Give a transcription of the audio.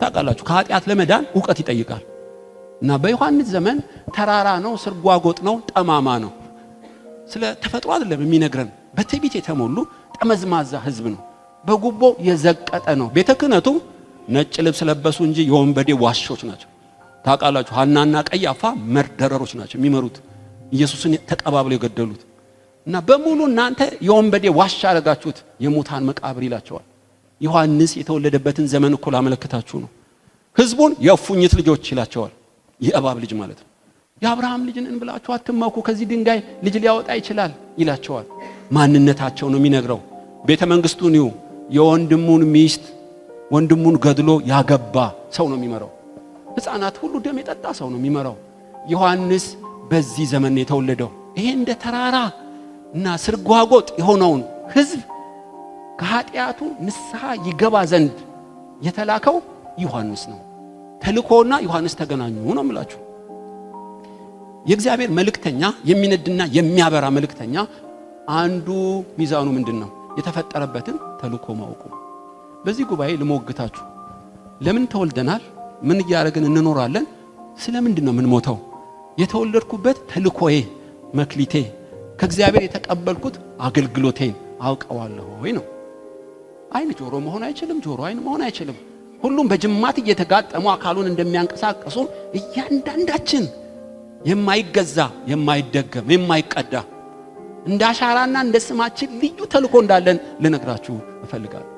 ታውቃላችሁ ከኃጢአት ለመዳን ዕውቀት ይጠይቃል እና በዮሐንስ ዘመን ተራራ ነው ስርጓጎጥ ነው ጠማማ ነው ስለ ተፈጥሮ አይደለም የሚነግረን በትዕቢት የተሞሉ ጠመዝማዛ ህዝብ ነው በጉቦ የዘቀጠ ነው ቤተ ክህነቱ ነጭ ልብስ ለበሱ እንጂ የወንበዴ ዋሾች ናቸው ታውቃላችሁ ሐናና ቀያፋ መርደረሮች ናቸው የሚመሩት ኢየሱስን ተቀባብለው የገደሉት እና በሙሉ እናንተ የወንበዴ ዋሻ አረጋችሁት የሙታን መቃብር ይላቸዋል ዮሐንስ የተወለደበትን ዘመን እኮ ላመለክታችሁ ነው ህዝቡን የፉኝት ልጆች ይላቸዋል የእባብ ልጅ ማለት ነው የአብርሃም ልጅ ነን ብላችሁ አትመኩ ከዚህ ድንጋይ ልጅ ሊያወጣ ይችላል ይላቸዋል ማንነታቸው ነው የሚነግረው ቤተ መንግስቱን ይው የወንድሙን ሚስት ወንድሙን ገድሎ ያገባ ሰው ነው የሚመራው ህፃናት ሁሉ ደም የጠጣ ሰው ነው የሚመራው ዮሐንስ በዚህ ዘመን የተወለደው ይሄ እንደ ተራራ እና ስርጓጎጥ የሆነውን ህዝብ ከኃጢአቱ ንስሐ ይገባ ዘንድ የተላከው ዮሐንስ ነው ተልኮና ዮሐንስ ተገናኙ ነው የምላችሁ የእግዚአብሔር መልእክተኛ የሚነድና የሚያበራ መልእክተኛ አንዱ ሚዛኑ ምንድነው የተፈጠረበትን ተልኮ ማወቁ በዚህ ጉባኤ ልሞግታችሁ ለምን ተወልደናል ምን ያረጋግን እንኖራለን ስለምንድነው ምን ሞተው የተወለድኩበት ተልኮዬ መክሊቴ ከእግዚአብሔር የተቀበልኩት አገልግሎቴን አውቀዋለሁ ወይ ነው አይን ጆሮ መሆን አይችልም ጆሮ አይን መሆን አይችልም ሁሉም በጅማት እየተጋጠሙ አካሉን እንደሚያንቀሳቀሱ እያንዳንዳችን የማይገዛ የማይደገም የማይቀዳ እንደ አሻራና እንደ ስማችን ልዩ ተልኮ እንዳለን ልነግራችሁ እፈልጋለሁ